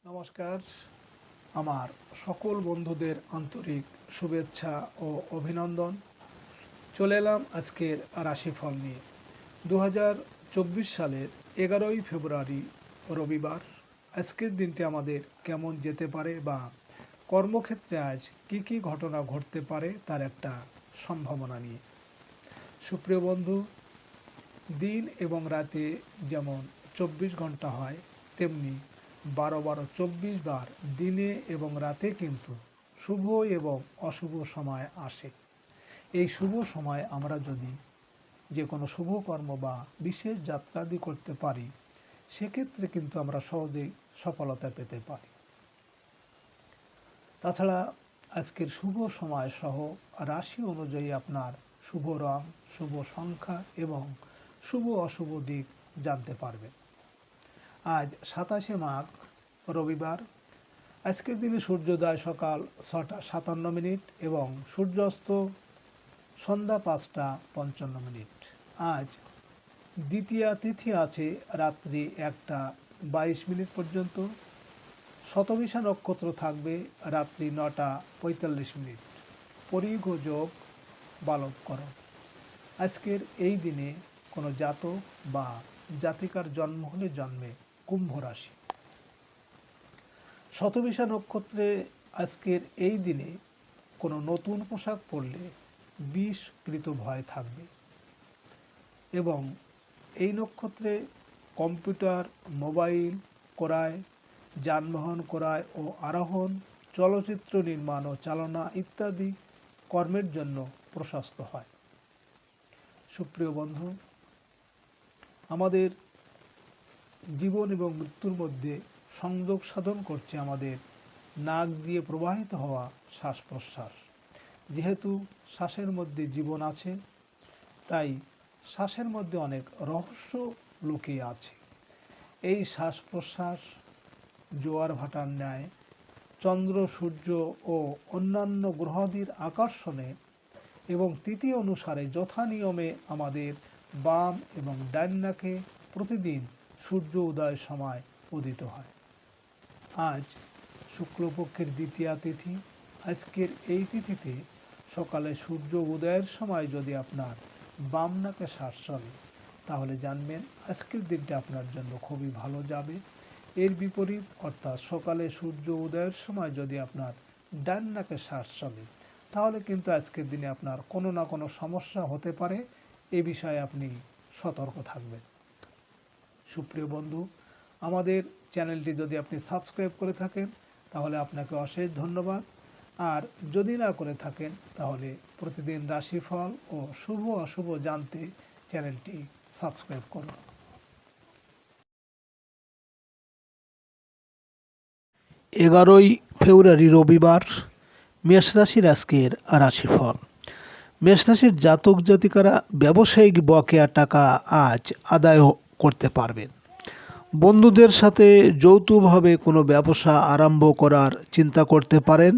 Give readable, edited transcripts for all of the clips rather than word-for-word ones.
নমস্কার। আমার সকল বন্ধুদের আন্তরিক শুভেচ্ছা ও অভিনন্দন। চলে এলাম আজকের রাশিফল নিয়ে। 2024 সালের 11ই ফেব্রুয়ারি রবিবার। আজকের দিনটি আমাদের কেমন যেতে পারে বা কর্মক্ষেত্রে আজ কি কি ঘটনা ঘটতে পারে তার একটা সম্ভাবনা নিয়ে। সুপ্রিয় বন্ধু, দিন এবং রাতে যেমন 24 ঘন্টা হয়, তেমনি 12-12-24 বার দিনে এবং রাতে কিন্তু শুভ এবং অশুভ সময় আসে। এই শুভ সময় আমরা যদি যে কোনো শুভ কর্ম বা বিশেষ যাত্রাদি করতে পারি, সেক্ষেত্রে কিন্তু আমরা সহজেই সফলতা পেতে পারি। তাছাড়া আজকের শুভ সময় সহ রাশি অনুযায়ী আপনার শুভ রং, শুভ সংখ্যা এবং শুভ অশুভ দিক জানতে পারবেন। আজ 27শে মাঘ রবিবার। আজকের দিনে সূর্যোদয় সকাল 6টা 57 এবং সূর্যাস্ত সন্ধ্যা 5টা 55। আজ দ্বিতীয়া তিথি আছে রাত্রি 1টা 22 পর্যন্ত। শতভিষা নক্ষত্র থাকবে রাত্রি 9টা 45। পরিঘ যোগ বালবকরণ। আজকের এই দিনে কোনো জাতক বা জাতিকার জন্ম হলে জন্মে কুম্ভ রাশি। শতভিষা নক্ষত্রে আজকের এই দিনে কোনো নতুন পোশাক পরলে বিষকৃত ভয় থাকবে এবং এই নক্ষত্রে কম্পিউটার, মোবাইল ক্রয়, যানবাহন ক্রয় ও আরোহণ, চলচ্চিত্র নির্মাণ ও চালনা ইত্যাদি কর্মের জন্য প্রশস্ত হয়। সুপ্রিয় বন্ধু, আমাদের জীবন এবং মৃত্যুর মধ্যে সংযোগ সাধন করছে আমাদের নাক দিয়ে প্রবাহিত হওয়া শ্বাস প্রশ্বাস। যেহেতু শ্বাসের মধ্যে জীবন আছে, তাই শ্বাসের মধ্যে অনেক রহস্য লুকিয়ে আছে। এই শ্বাস প্রশ্বাস জোয়ার ভাটার ন্যায় চন্দ্র, সূর্য ও অন্যান্য গ্রহাদির আকর্ষণে এবং তিথি অনুসারে যথা নিয়মে আমাদের বাম এবং ডান নাকে প্রতিদিন সূর্য উদয়ের সময় উদিত হয়। আজ শুক্লপক্ষের দ্বিতীয়া তিথি। আজকের এই তিথিতে সকালে সূর্য উদয়ের সময় যদি আপনার বাম নাকে শ্বাস চলে, তাহলে জানবেন আজকের দিনটা আপনার জন্য খুবই ভালো যাবে। এর বিপরীত অর্থাৎ সকালে সূর্য উদয়ের সময় যদি আপনার ডান নাকে শ্বাস চলে, তাহলে কিন্তু আজকের দিনে আপনার কোনো না কোনো সমস্যা হতে পারে। এ বিষয়ে আপনি সতর্ক থাকবেন। সুপ্রিয় বন্ধু, আমাদের চ্যানেলটি যদি আপনি সাবস্ক্রাইব করে থাকেন, তাহলে আপনাকে অশেষ ধন্যবাদ। আর যদি না করে থাকেন, তাহলে প্রতিদিন রাশিফল ও শুভ অশুভ জানতে চ্যানেলটি সাবস্ক্রাইব করুন। 11ই ফেব্রুয়ারি রবিবার। মেষ রাশির আজকের রাশিফল। মেষ রাশির জাতক জাতিকারা ব্যবসায়িক বকেয়া টাকা আজ আদায় করতে পারবেন। বন্ধুদের সাথে যৌথভাবে কোনো ব্যবসা আরম্ভ করার চিন্তা করতে পারেন।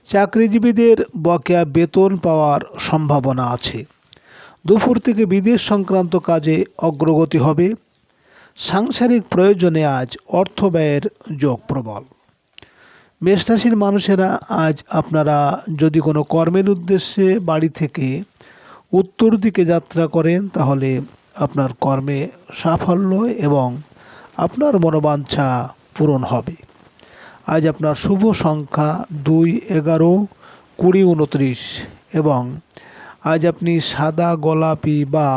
চাকরিজীবীদের বকেয়া বেতন পাওয়ার সম্ভাবনা আছে। দুপুর থেকে বিদেশ সংক্রান্ত কাজে অগ্রগতি হবে। সাংসারিক প্রয়োজনে আজ অর্থ ব্যয়ের যোগ প্রবল। মেষ রাশির মানুষেরা আজ আপনারা যদি কোনো কর্মের উদ্দেশ্যে বাড়ি থেকে উত্তর দিকে যাত্রা করেন, তাহলে আপনার কর্মে সাফল্য এবং আপনার মনোবাঞ্ছা পূরণ হবে। আজ আপনার শুভ সংখ্যা 2, 11, 20, 29 এবং আজ আপনি সাদা, গোলাপি বা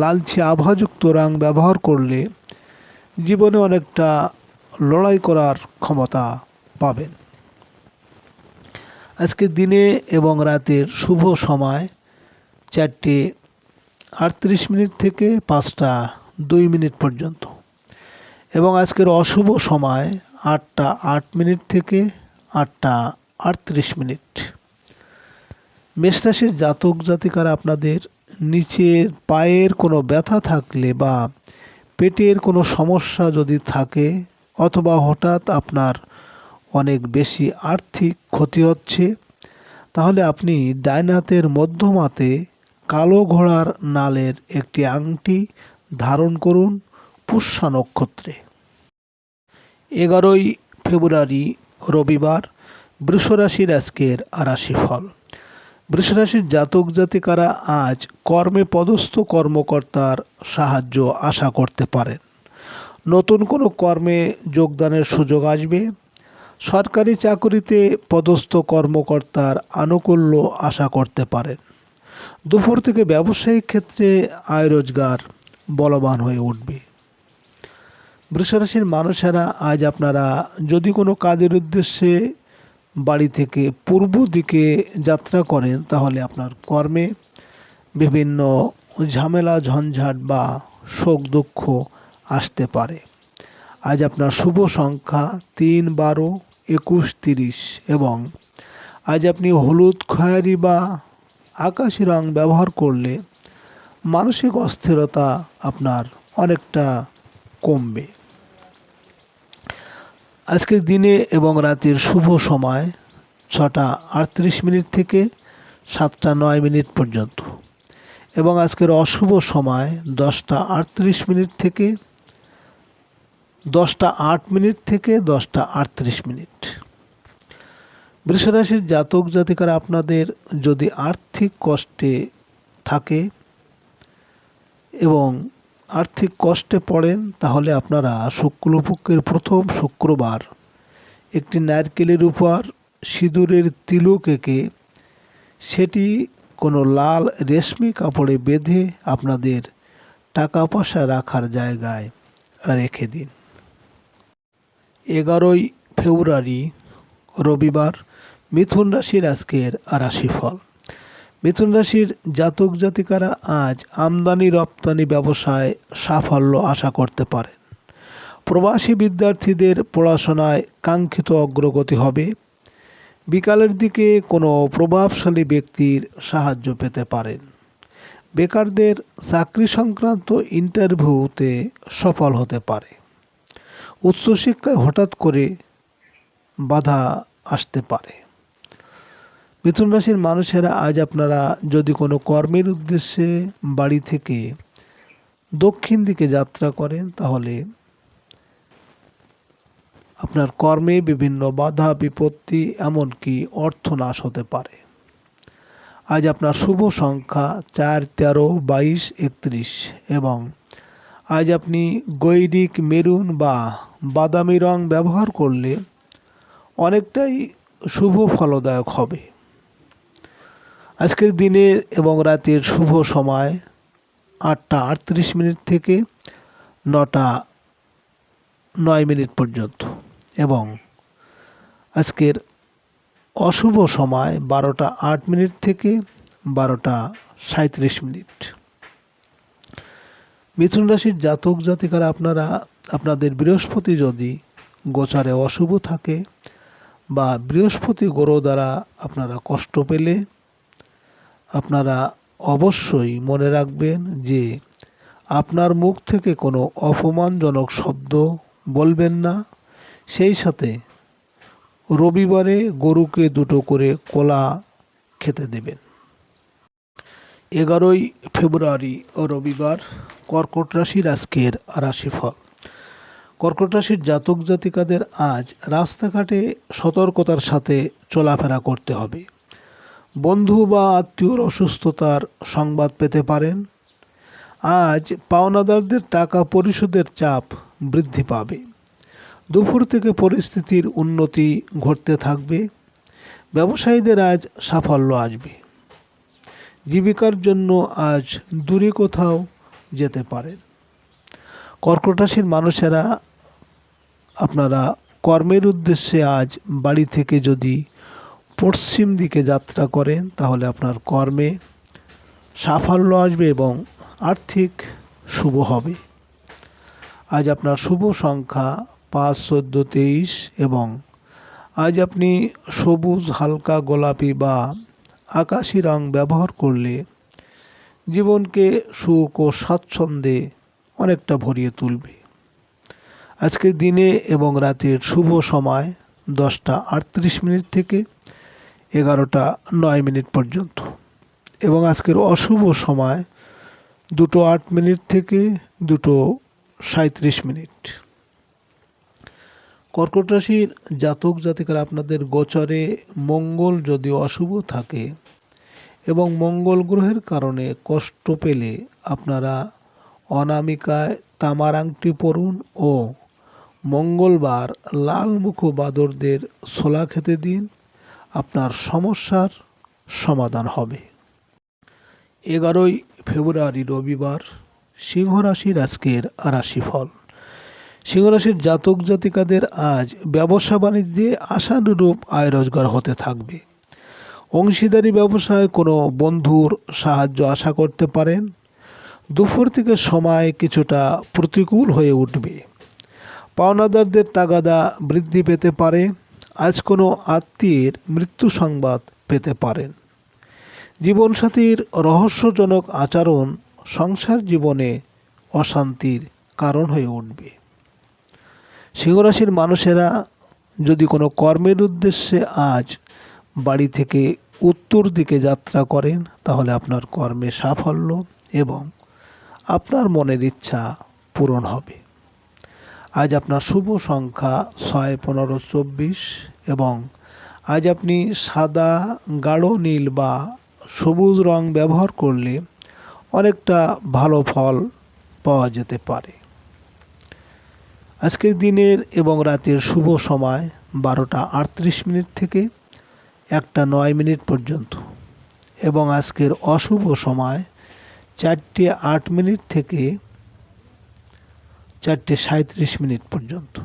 লালচে আভাযুক্ত রং ব্যবহার করলে জীবনে অনেকটা লড়াই করার ক্ষমতা পাবেন। আজকে দিনে এবং রাতের শুভ সময় 4টা 38 থেকে 5টা 2 পর্যন্ত এবং আজকের অশুভ সময় 8টা 8 থেকে 8টা 38। মেষ রাশির জাতক জাতিকারা আপনাদের নিচের পায়ের কোনো ব্যথা থাকলে বা পেটের কোনো সমস্যা যদি থাকে, অথবা হঠাৎ আপনার অনেক বেশি আর্থিক ক্ষতি হচ্ছে, তাহলে আপনি ডান হাতের মধ্যম হাতে কালো ঘোড়ার নালের একটি আংটি ধারণ করুন পুষ্যা নক্ষত্রে। 11ই ফেব্রুয়ারি রবিবার বৃষ রাশির আজকের রাশিফল। বৃষ রাশির জাতক জাতিকারা আজ কর্মে পদস্থ কর্মকর্তার সাহায্য আশা করতে পারেন। নতুন কোনো কর্মে যোগদানের সুযোগ আসবে। সরকারি চাকরিতে পদস্থ কর্মকর্তার আনুকূল্য আশা করতে পারেন। দুপুর থেকে ব্যবসায়িক ক্ষেত্রে আয় রোজগার বলবান হয়ে উঠবে। বৃষরাশির মানুষেরা আজ আপনারা যদি কোনো কাজের উদ্দেশ্যে বাড়ি থেকে পূর্ব দিকে যাত্রা করেন, তাহলে আপনার কর্মে বিভিন্ন ঝামেলা ঝঞ্ঝাট বা শোক দুঃখ আসতে পারে। আজ আপনার শুভ সংখ্যা 3, 12, 21, 30 এবং আজ আপনি হলুদ, খয়েরি বা আকাশি রং ব্যবহার করলে মানসিক অস্থিরতা আপনার অনেকটা কমবে। আজকের দিনে এবং রাতের শুভ সময় 6:38 থেকে 7:09 পর্যন্ত এবং আজকের অশুভ সময় 10:38 থেকে 10:08 থেকে 10:38। বৃষরাশির জাতক জাতিকারা আপনাদের যদি আর্থিক কষ্টে থাকে এবং আর্থিক কষ্টে পড়েন, তাহলে আপনারা শুক্লপক্ষের প্রথম শুক্রবার একটি নারকেলের উপর সিঁদুরের তিলক এঁকে সেটি কোনো লাল রেশমি কাপড়ে বেঁধে আপনাদের টাকা পয়সা রাখার জায়গায় রেখে দিন। 11 ফেব্রুয়ারি রবিবার মিথুন রাশির আজকের রাশিফল। মিথুন রাশির জাতক জাতিকারা আজ আমদানি রপ্তানি ব্যবসায় সাফল্য আশা করতে পারেন। প্রবাসী বিদ্যার্থীদের পড়াশোনায় কাঙ্ক্ষিত অগ্রগতি হবে। বিকালের দিকে কোনো প্রভাবশালী ব্যক্তির সাহায্য পেতে পারেন। বেকারদের চাকরি সংক্রান্ত ইন্টারভিউতে সফল হতে পারে। উচ্চশিক্ষায় হঠাৎ করে বাধা আসতে পারে। মিথুন রাশির মানুষেরা আজ আপনারা যদি কোনো কর্মের উদ্দেশ্যে বাড়ি থেকে দক্ষিণ দিকে যাত্রা করেন, তাহলে আপনার কর্মে বিভিন্ন বাধা বিপত্তি এমনকি অর্থনাশ হতে পারে। আজ আপনার শুভ সংখ্যা 4, 13, 22, 31 এবং আজ আপনি গৈরিক মেরুন বা বাদামি রং ব্যবহার করলে অনেকটাই শুভ ফলদায়ক হবে। আজকের দিনের এবং রাতের শুভ সময় 8:38 থেকে 9:09 পর্যন্ত এবং আজকের অশুভ সময় 12:08 থেকে 12:37। মিথুন রাশির জাতক জাতিকারা আপনারা আপনাদের বৃহস্পতি যদি গোচারে অশুভ থাকে বা বৃহস্পতি গ্রহ দ্বারা আপনারা কষ্ট পেলে, আপনারা অবশ্যই মনে রাখবেন যে আপনার মুখ থেকে কোনো অপমানজনক শব্দ বলবেন না। সেই সাথে রবিবারে গরুকে 2টো করে কলা খেতে দেবেন। 11 ফেব্রুয়ারি রবিবার কর্কট রাশির আজকের রাশিফল। কর্কট রাশির জাতক জাতিকাদের আজ রাস্তাঘাটে সতর্কতার সাথে চলাফেরা করতে হবে। বন্ধু বা আত্মীয়র অসুস্থতার সংবাদ পেতে পারেন। আজ পাওনাদারদের টাকা পরিশোধের চাপ বৃদ্ধি পাবে। দুপুর থেকে পরিস্থিতির উন্নতি ঘটতে থাকবে। ব্যবসায়ীদের আজ সাফল্য আসবে। জীবিকার জন্য আজ দূরে কোথাও যেতে পারেন। কর্কট রাশির মানুষেরা আপনারা কর্মের উদ্দেশ্যে আজ বাড়ি থেকে যদি পশ্চিম দিকে যাত্রা করেন, তাহলে আপনার কর্মে সাফল্য আসবে এবং আর্থিক শুভ হবে। আজ আপনার শুভ সংখ্যা 5, 14, 23 এবং আজ আপনি সবুজ, হালকা গোলাপি বা আকাশি রং ব্যবহার করলে জীবনকে সুখ ও স্বাচ্ছন্দ্যে অনেকটা ভরিয়ে তুলবে। আজকের দিনে এবং রাতের শুভ সময় 10:38 থেকে 11:09 পর্যন্ত এবং আজকের অশুভ সময় 2:08 থেকে 2:37। কর্কট রাশির জাতক জাতিকারা আপনাদের গোচরে মঙ্গল যদি অশুভ থাকে এবং মঙ্গল গ্রহের কারণে কষ্ট পেলে আপনারা অনামিকায় তামার আংটি পরুন ও মঙ্গলবার লাল মুখো বাঁদরদের ছোলা খেতে দিন, আপনার সমস্যার সমাধান হবে। 11ই ফেব্রুয়ারি রবিবার, সিংহ রাশির আজকের রাশিফল। সিংহ রাশির জাতক জাতিকাদের আজ ব্যবসা বাণিজ্যে আশানুরূপ আয় রোজগার হতে থাকবে। অংশীদারি ব্যবসায় কোনো বন্ধুর সাহায্য আশা করতে পারেন। দুপুর থেকে সময় কিছুটা প্রতিকূল হয়ে উঠবে। পাওনাদারদের তাগাদা বৃদ্ধি পেতে পারে। আজ কোনো আত্মীয়ের মৃত্যু সংবাদ পেতে পারেন। জীবনসাথীর রহস্যজনক আচরণ সংসার জীবনে অশান্তির কারণ হয়ে উঠবে। সিংহরাশির মানুষেরা যদি কোনো কর্মের উদ্দেশ্যে আজ বাড়ি থেকে উত্তর দিকে যাত্রা করেন, তাহলে আপনার কর্মে সাফল্য এবং আপনার মনের ইচ্ছা পূরণ হবে। আজ আপনার শুভ সংখ্যা 6, 15, 24 এবং আজ আপনি সাদা, গাঢ় নীল বা সবুজ রং ব্যবহার করলে অনেকটা ভালো ফল পাওয়া যেতে পারে। আজকের দিনের এবং রাতের শুভ সময় 12টা 38 মিনিট থেকে 1টা 9 মিনিট পর্যন্ত এবং আজকের অশুভ সময় 4টে 8 মিনিট থেকে 4টে 37 মিনিট পর্যন্ত।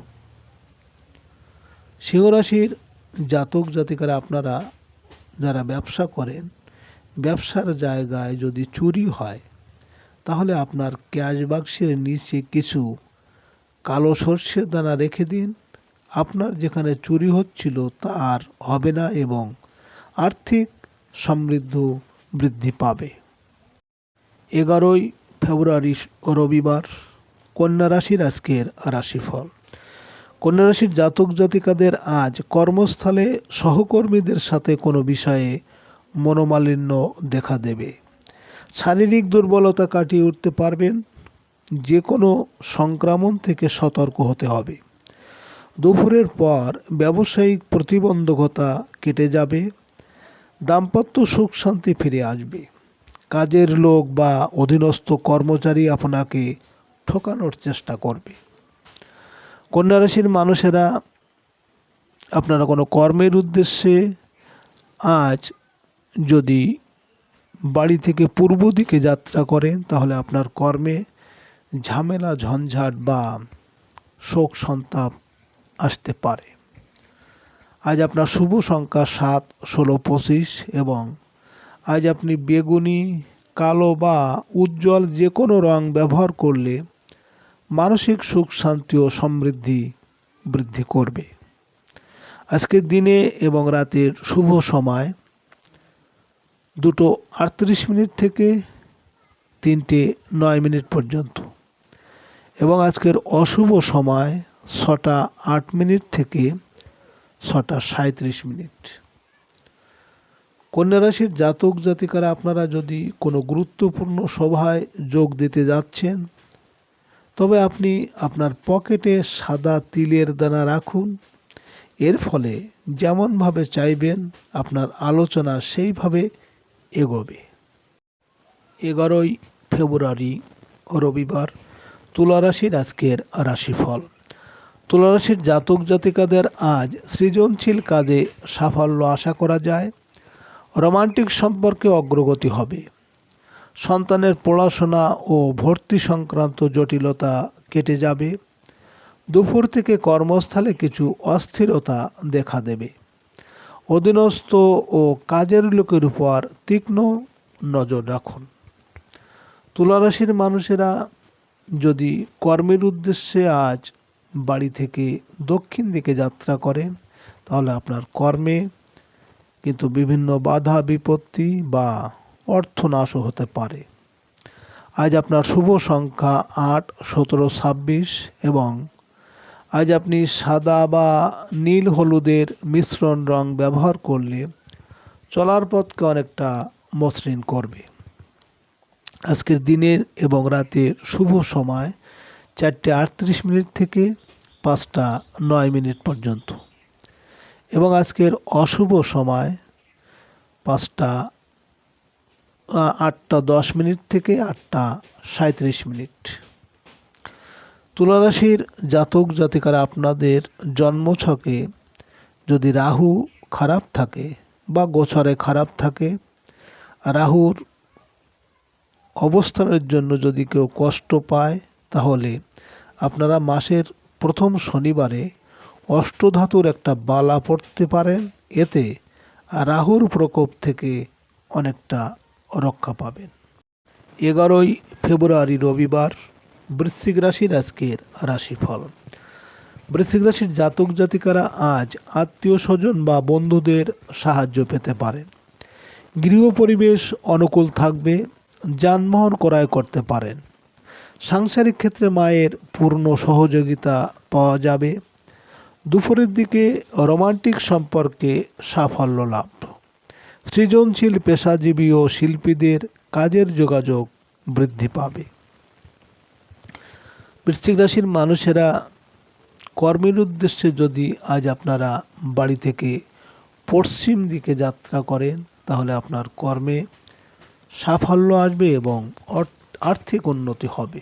সিংহরাশির জাতক জাতিকারা আপনারা যারা ব্যবসা করেন, ব্যবসার জায়গায় যদি চুরি হয় তাহলে আপনার ক্যাশ বাক্সের নিচে কিছু কালো সর্ষের দানা রেখে দিন। আপনার যেখানে চুরি হচ্ছিল তা আর হবে না এবং আর্থিক সমৃদ্ধ বৃদ্ধি পাবে। 11ই ফেব্রুয়ারি রবিবার, কন্যা রাশির আজকের রাশিফল। কন্যা রাশির জাতক জাতিকাদের আজ কর্মস্থলে সহকর্মীদের সাথে কোনো বিষয়ে মনোমালিন্য দেখা দেবে। শারীরিক দুর্বলতা কাটিয়ে উঠতে পারবেন। যে কোনো সংক্রমণ থেকে সতর্ক হতে হবে। দুপুরের পর ব্যবসায়িক প্রতিবন্ধকতা কেটে যাবে। দাম্পত্য সুখ শান্তি ফিরে আসবে। কাজের লোক বা অধীনস্থ কর্মচারী আপনাকে ঠকানোর চেষ্টা করবে। কন্যা রাশির মানুষেরা আপনারা কোনো কর্মের উদ্দেশ্যে আজ যদি বাড়ি থেকে পূর্ব দিকে যাত্রা করেন, তাহলে আপনার কর্মে ঝামেলা, ঝঞ্ঝাট বা শোক সন্তাপ আসতে পারে। আজ আপনার শুভ সংখ্যা 7, 16, 25 এবং আজ আপনি বেগুনি, কালো বা উজ্জ্বল যে কোনো রং ব্যবহার করলে মানসিক সুখ শান্তি ও সমৃদ্ধি বৃদ্ধি করবে। আজকের দিনে এবং রাতের শুভ সময় 2টো 38 মিনিট থেকে 3টে 9 মিনিট পর্যন্ত এবং আজকের অশুভ সময় 6টা 8 মিনিট থেকে 6টা 37 মিনিট। কন্যা রাশির জাতক জাতিকারা আপনারা যদি কোনো গুরুত্বপূর্ণ সভায় যোগ দিতে যাচ্ছেন, তবে আপনি আপনার পকেটে সাদা তিলের দানা রাখুন। এর ফলে যেমনভাবে চাইবেন আপনার আলোচনা সেইভাবে এগোবে। 11ই ফেব্রুয়ারি রবিবার, তুলা রাশির আজকের রাশিফল। তুলা রাশির জাতক জাতিকাদের আজ সৃজনশীল কাজে সাফল্য আশা করা যায়। রোমান্টিক সম্পর্কে অগ্রগতি হবে। সন্তানের পড়াশোনা ও ভর্তি সংক্রান্ত জটিলতা কেটে যাবে। দুপুর থেকে কর্মস্থলে কিছু অস্থিরতা দেখা দেবে। অধীনস্থ ও কাজের লোকের উপর তীক্ষ্ণ নজর রাখুন। তুলা রাশির মানুষেরা যদি কর্মের উদ্দেশ্যে আজ বাড়ি থেকে দক্ষিণ দিকে যাত্রা করেন, তাহলে আপনার কর্মে কিন্তু বিভিন্ন বাধা বিপত্তি বা অর্থনাশও হতে পারে। আজ আপনার শুভ সংখ্যা 8, 17, 26 এবং আজ আপনি সাদা বা নীল হলুদের মিশ্রণ রং ব্যবহার করলে চলার পথকে অনেকটা মসৃণ করবে। আজকের দিনের এবং রাতের শুভ সময় 4টে 38 মিনিট থেকে 5:09 পর্যন্ত। এবং আজকের অশুভ সময় 8:10 থেকে 8:37। তুলা রাশির জাতক জাতিকারা আপনাদের জন্মছকে যদি রাহু খারাপ থাকে বা গোচরে খারাপ থাকে, রাহুর অবস্থানের জন্য যদি কেউ কষ্ট পায়, তাহলে আপনারা মাসের প্রথম শনিবারে অষ্টধাতুর একটা বালা পড়তে পারেন। এতে রাহুর প্রকোপ থেকে অনেকটা রক্ষা পাবেন। 11ই ফেব্রুয়ারি রবিবার, বৃশ্চিক রাশির আজকের রাশিফল। বৃশ্চিক রাশির জাতক জাতিকারা আজ আত্মীয় স্বজন বা বন্ধুদের সাহায্য পেতে পারেন। গৃহ পরিবেশ অনুকূল থাকবে, যানবাহন ক্রয় করতে পারেন। সাংসারিক ক্ষেত্রে মায়ের পূর্ণ সহযোগিতা পাওয়া যাবে। দুপুরের দিকে রোমান্টিক সম্পর্কে সাফল্য লাভ। সৃজনশীল পেশাজীবী ও শিল্পীদের কাজের যোগাযোগ বৃদ্ধি পাবে। বৃশ্চিক রাশির মানুষেরা কর্মের উদ্দেশ্যে যদি আজ আপনারা বাড়ি থেকে পশ্চিম দিকে যাত্রা করেন, তাহলে আপনার কর্মে সাফল্য আসবে এবং আর্থিক উন্নতি হবে।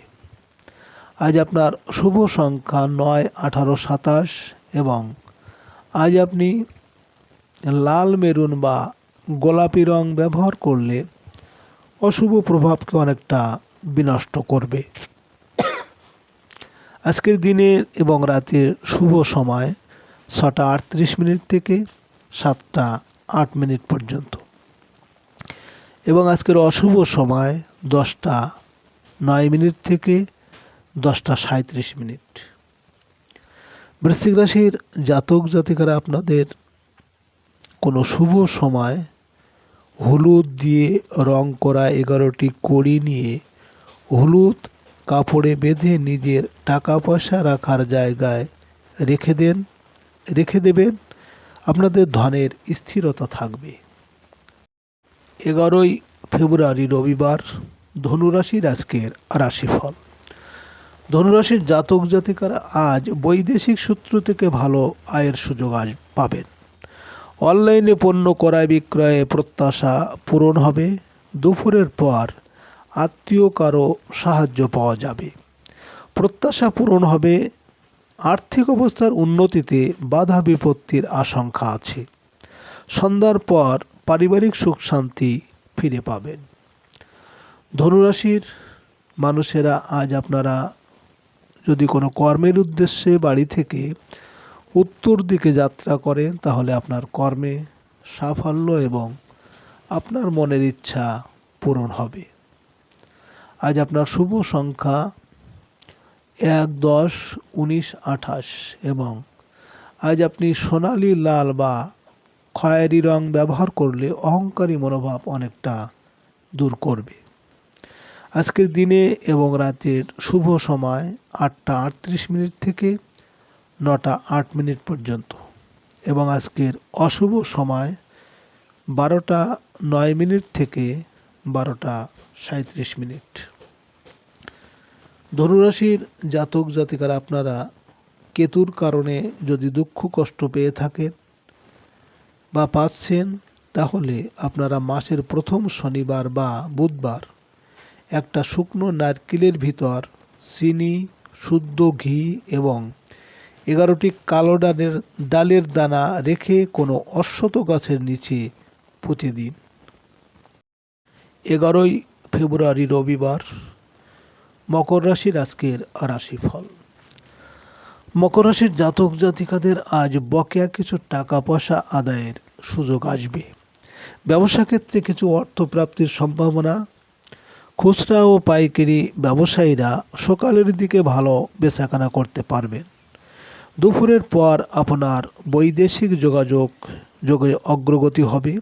আজ আপনার শুভ সংখ্যা 9, 18, 27 এবং আজ আপনি লাল, মেরুন বা গোলাপি রং ব্যবহার করলে অশুভ প্রভাবকে অনেকটা বিনষ্ট করবে। আজকের দিনের এবং রাতের শুভ সময় 6:38 থেকে 7:08 পর্যন্ত এবং আজকের অশুভ সময় 10:09 থেকে 10:37। বৃশ্চিক রাশির জাতক জাতিকারা আপনাদের কোনো শুভ সময় হলুদ দিয়ে রং করা 11টি কড়ি নিয়ে হলুদ কাপড়ে বেঁধে নিজের টাকা পয়সা রাখার জায়গায় রেখে দেবেন। আপনাদের ধনের স্থিরতা থাকবে। 11ই ফেব্রুয়ারি রবিবার, ধনুরাশির আজকের রাশিফল। ধনুরাশির জাতক জাতিকারা আজ বৈদেশিক সূত্র থেকে ভালো আয়ের সুযোগ পাবেন। অনলাইনে পণ্য ক্রয় বিক্রয়ে প্রত্যাশা পূরণ হবে। দুপুরের পর আত্মীয় কারো সাহায্য পাওয়া যাবে। প্রত্যাশা পূরণ হবে। আর্থিক অবস্থার উন্নতিতে বাধা বিপত্তির আশঙ্কা আছে। সন্ধ্যার পর পারিবারিক সুখ শান্তি ফিরে পাবেন। ধনুরাশির মানুষেরা আজ আপনারা যদি কোনো কর্মের উদ্দেশ্যে বাড়ি থেকে উত্তর দিকে যাত্রা করেন, তাহলে আপনার কর্মে সাফল্য এবং আপনার মনের ইচ্ছা পূরণ হবে। আজ আপনার শুভ সংখ্যা 1, 10, 19, 28 এবং আজ আপনি সোনালী, লাল বা খয়েরি রং ব্যবহার করলে অহংকারী মনোভাব অনেকটা দূর করবে। আজকের দিনে এবং রাতের শুভ সময় 8:38 থেকে 9:08 পর্যন্ত এবং আজকের অশুভ সময় 12:09 থেকে 12:37। ধনুরাশির জাতক জাতিকারা আপনারা কেতুর কারণে যদি দুঃখ কষ্ট পেয়ে থাকেন বা পাচ্ছেন, তাহলে আপনারা মাসের প্রথম শনিবার বা বুধবার একটা শুকনো নারকেলের ভিতর চিনি, শুদ্ধ ঘি এবং 11টি কালো ডালের দানা রেখে কোনো অশ্বত্থ গাছের নিচে পুঁতে দিন। 11ই ফেব্রুয়ারি রবিবার, মকর রাশির আজকের রাশিফল। মকর রাশির জাতক জাতিকাদের আজ বকেয়া কিছু টাকা পয়সা আদায়ের সুযোগ আসবে। ব্যবসা ক্ষেত্রে কিছু অর্থ প্রাপ্তির সম্ভাবনা। খুচরা ও পাইকারি ব্যবসায়ীরা সকালের দিকে ভালো বেচাকেনা করতে পারবেন। দুপুরের পর আপনার বৈদেশিক যোগে অগ্রগতি হবে।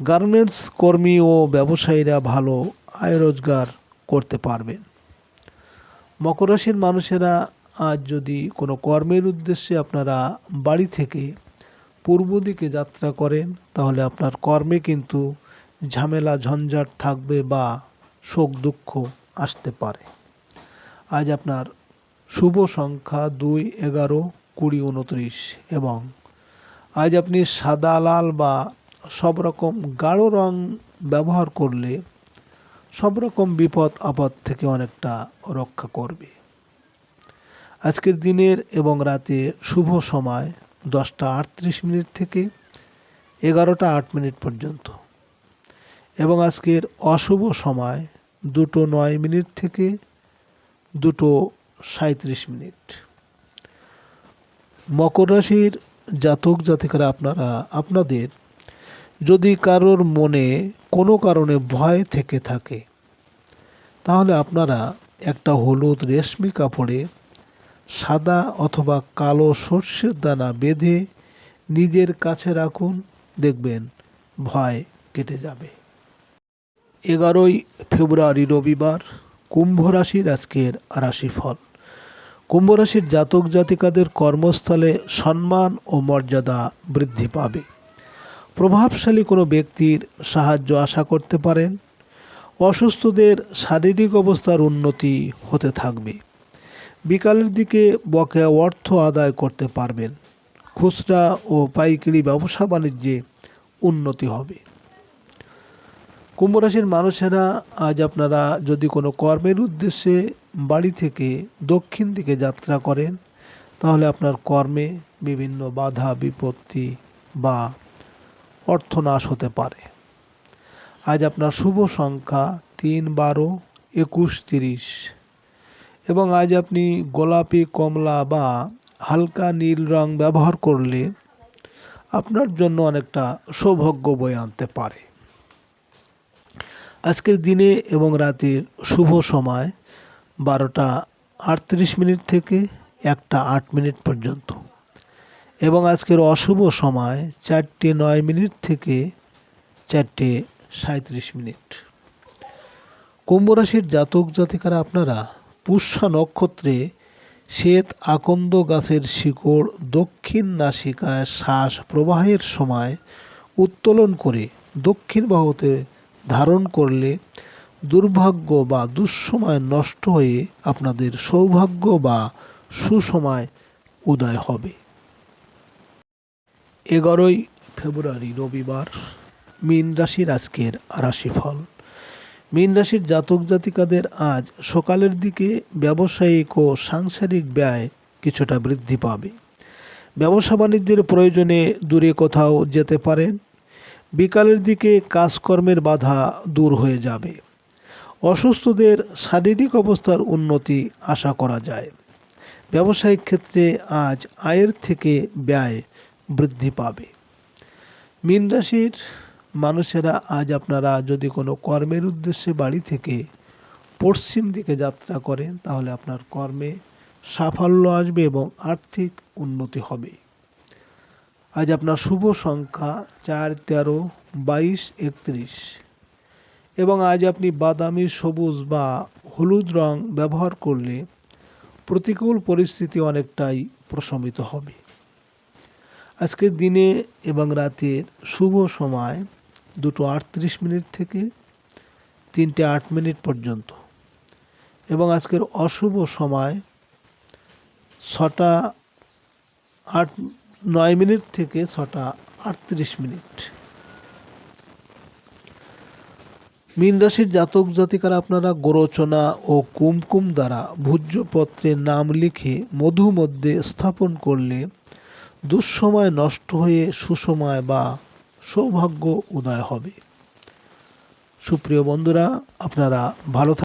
গার্মেন্টস কর্মী ও ব্যবসায়ীরা ভালো আয় রোজগার করতে পারবেন। মকর রাশির মানুষেরা আজ যদি কোনো কর্মের উদ্দেশ্যে আপনারা বাড়ি থেকে পূর্ব দিকে যাত্রা করেন, তাহলে আপনার কর্মে কিন্তু ঝামেলা ঝঞ্ঝাট থাকবে বা শোক দুঃখ আসতে পারে। আজ আপনার শুভ সংখ্যা 2, 11, 20, 29 এবং আজ আপনি সাদা, লাল বা সব রকম গাঢ় রং ব্যবহার করলে সব রকম বিপদ আপদ থেকে অনেকটা রক্ষা করবে। আজকের দিনের এবং রাতে শুভ সময় 10টা 38 মিনিট থেকে 11টা 8 মিনিট পর্যন্ত এবং আজকের অশুভ সময় 2টো 9 মিনিট থেকে 2টো 37 মিনিট। মকর রাশির জাতক জাতিকারা আপনাদের যদি কারোর মনে কোনো কারণে ভয় থেকে থাকে তাহলে আপনারা একটা হলুদ রেশমি কাপড়ে সাদা অথবা কালো সর্ষের দানা বেঁধে নিজের কাছে রাখুন, দেখবেন ভয় কেটে যাবে। 11ই ফেব্রুয়ারি রবিবার, কুম্ভ রাশির আজকের রাশিফল। কুম্ভ রাশির জাতক জাতিকাদের কর্মস্থলে সম্মান ও মর্যাদা বৃদ্ধি পাবে। প্রভাবশালী কোনো ব্যক্তির সাহায্য আশা করতে পারেন। অসুস্থদের শারীরিক অবস্থার উন্নতি হতে থাকবে। বিকালের দিকে বকেয়া অর্থ আদায় করতে পারবেন। খুচরা ও পাইকারি ব্যবসা বাণিজ্যে উন্নতি হবে। কুম্ভ রাশির মানুষেরা আজ আপনারা যদি কোনো কর্মের উদ্দেশ্যে বাড়ি থেকে দক্ষিণ দিকে যাত্রা করেন তাহলে আপনার কর্মে বিভিন্ন বাধা বিপত্তি বা অর্থনাশ হতে পারে। আজ আপনার শুভ সংখ্যা 3, 12, 21, 30 এবং আজ আপনি গোলাপি, কমলা বা হালকা নীল রং ব্যবহার করলে আপনার জন্য অনেকটা সৌভাগ্য বয়ে আনতে পারে। আজকের দিনে এবং রাতের শুভ সময় 12টা 38 মিনিট থেকে 1টা 8 মিনিট পর্যন্ত এবং আজকের অশুভ সময় 4টে 9 মিনিট থেকে 4টে 37 মিনিট। কুম্ভ রাশির জাতক জাতিকারা আপনারা পুষ্যা নক্ষত্রে শ্বেত আকন্দ গাছের শিকড় দক্ষিণ নাসিকায় শ্বাস প্রবাহের সময় উত্তোলন করে দক্ষিণ বাহুতে ধারণ করলে দুর্ভাগ্য বা দুঃসময় নষ্ট হয়ে আপনাদের সৌভাগ্য বা সুসময় উদয় হবে। 11ই ফেব্রুয়ারি রবিবার, মীন রাশির আজকের রাশিফল। মীন রাশির জাতক জাতিকাদের আজ সকালের দিকে ব্যবসায়িক ও সাংসারিক ব্যয় কিছুটা বৃদ্ধি পাবে। ব্যবসা বাণিজ্যের প্রয়োজনে দূরে কোথাও যেতে পারেন। বিকালের দিকে কাজকর্মের বাধা দূর হয়ে যাবে। অসুস্থদের শারীরিক অবস্থার উন্নতি আশা করা যায়। ব্যবসায়িক ক্ষেত্রে আজ আয়ের থেকে ব্যয় বৃদ্ধি পাবে। মীন রাশির মানুষেরা আজ আপনারা যদি কোনো কর্মের উদ্দেশ্যে বাড়ি থেকে পশ্চিম দিকে যাত্রা করেন তাহলে আপনার কর্মে সাফল্য আসবে এবং আর্থিক উন্নতি হবে। আজ আপনার শুভ সংখ্যা 4, 13, 22, 31 এবং আজ আপনি বাদামি, সবুজ বা হলুদ রং ব্যবহার করলে প্রতিকূল পরিস্থিতি অনেকটাই প্রশমিত হবে। আজকের দিনে এবং রাতের শুভ সময় 2টো 38 মিনিট থেকে 3টে 8 মিনিট পর্যন্ত এবং আজকের অশুভ সময় 6টা 9 মিনিট থেকে 6টা 38 মিনিট। মীন রাশির জাতক জাতিকারা আপনারা গোরচনা ও কুমকুম দ্বারা ভূজ্যপত্রে নাম লিখে মধু মধ্যে স্থাপন করলে দুঃসময় নষ্ট হয়ে সুসময় বা সৌভাগ্য উদয় হবে। সুপ্রিয় বন্ধুরা, আপনারা ভালো